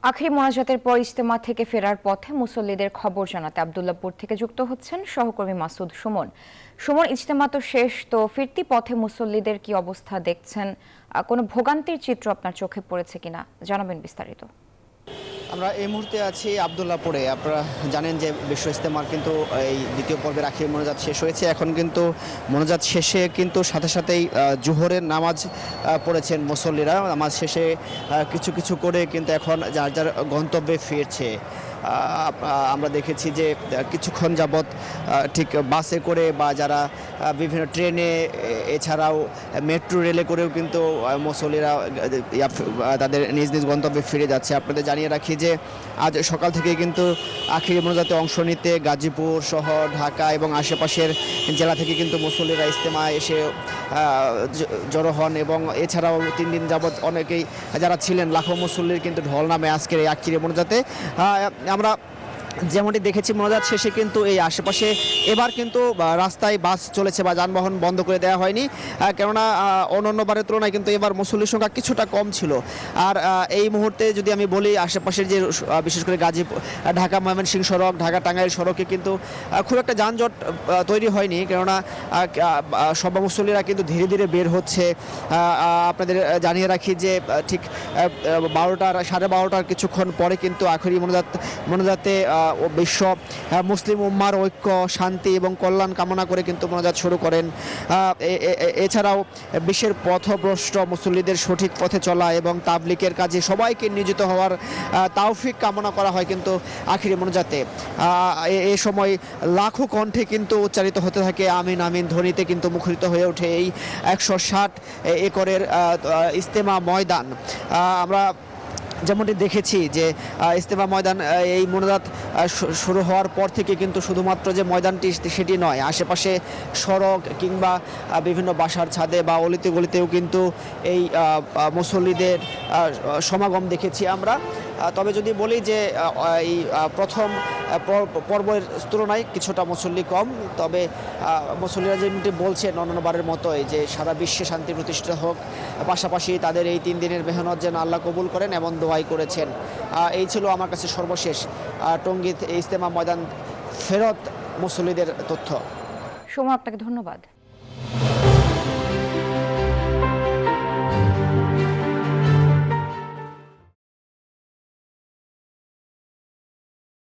আখেরি মোনাজাতের পর ইজতেমা থেকে ফেরার পথে মুসল্লিদের খবর জানাতে আব্দুল্লাহপুর থেকে যুক্ত হচ্ছেন সহকর্মী মাসুদ সুমন। সুমন, ইজতেমা তো শেষ, তো ফিরতি পথে মুসল্লিদের কি অবস্থা দেখছেন? কোনো ভোগান্তির চিত্র আপনার চোখে পড়েছে কিনা জানাবেন বিস্তারিত। আমরা এই মুহূর্তে আছি আব্দুল্লাহপুরে। আপনারা জানেন যে বিশ্ব ইজতেমার কিন্তু এই দ্বিতীয় পর্বের আখেরি মোনাজাত শেষ হয়েছে। এখন কিন্তু মোনাজাত শেষে কিন্তু সাথে সাথেই জোহরের নামাজ পড়েছেন মুসল্লিরা। নামাজ শেষে কিছু কিছু করে কিন্তু এখন যার যার গন্তব্যে ফিরছে। আমরা দেখেছি যে কিছুক্ষণ যাবৎ ঠিক বাসে করে বা যারা বিভিন্ন ট্রেনে এছাড়াও মেট্রো রেলে করেও কিন্তু মুসল্লিরা তাদের নিজ নিজ গন্তব্যে ফিরে যাচ্ছে। আপনাদের জানিয়ে রাখি যে আজ সকাল থেকে কিন্তু আখেরি মোনাজাতে অংশ নিতে গাজীপুর শহর, ঢাকা এবং আশেপাশের জেলা থেকে কিন্তু মুসল্লিরা ইজতেমায় এসে জড়ো হন এবং এছাড়াও 3 দিন যাবৎ অনেকেই যারা ছিলেন লাখো মুসল্লির কিন্তু ঢল নামে আজকের এই আখেরি মোনাজাতে। আমরা যেমনটি দেখেছি মোনাজাত শেষে কিন্তু এই আশেপাশে এবার কিন্তু রাস্তায় বাস চলেছে বা যানবাহন বন্ধ করে দেওয়া হয়নি, কেননা অন্যান্যবারের তুলনায় কিন্তু এবার মুসল্লির সংখ্যা কিছুটা কম ছিল। আর এই মুহূর্তে যদি আমি বলি আশেপাশের যে বিশেষ করে গাজীপুর, ঢাকা ময়মনসিংহ সড়ক, ঢাকা টাঙ্গাইল সড়কে কিন্তু খুব একটা যানজট তৈরি হয়নি, কেননা সব মুসল্লিরা কিন্তু ধীরে ধীরে বের হচ্ছে। আপনাদের জানিয়ে রাখি যে ঠিক 12টার 12:30 কিছুক্ষণ পরে কিন্তু আখেরি মোনাজাতে বিশ্ব মুসলিম উম্মার ঐক্য, শান্তি এবং কল্যাণ কামনা করে কিন্তু মোনাজাত শুরু করেন। এছাড়াও বিশ্বের পথভ্রষ্ট মুসল্লিদের সঠিক পথে চলা এবং তাবলিগের কাজে সবাইকে নিয়োজিত হওয়ার তাওফিক কামনা করা হয় কিন্তু আখেরি মোনাজাতে। এ সময় লাখো কণ্ঠে কিন্তু উচ্চারিত হতে থাকে আমিন আমিন ধ্বনিতে কিন্তু মুখরিত হয়ে ওঠে এই 160 একরের ইজতেমা ময়দান। আমরা যেমনটি দেখেছি যে ইজতেমা ময়দান এই মোনাজাত শুরু হওয়ার পর থেকে কিন্তু শুধুমাত্র যে ময়দানটি সেটি নয়, আশেপাশে সড়ক কিংবা বিভিন্ন বাসার ছাদে বা অলিতে গলিতেও কিন্তু এই মুসল্লিদের সমাগম দেখেছি আমরা। তবে যদি বলি যে এই প্রথম পর্বের তুলনায় কিছুটা মুসল্লি কম, তবে মুসল্লিরা যেমনটি বলছেন অন্যান্যবারের মতোই যে সারা বিশ্বে শান্তি প্রতিষ্ঠা হোক, পাশাপাশি তাদের এই 3 দিনের মেহনত যেন আল্লাহ কবুল করেন এমন দোয়াই করেছেন। এই ছিল আমার কাছে সর্বশেষ টঙ্গী ইজতেমা ময়দান ফেরত মুসল্লিদের তথ্য। সুমন, আপনাকে ধন্যবাদ।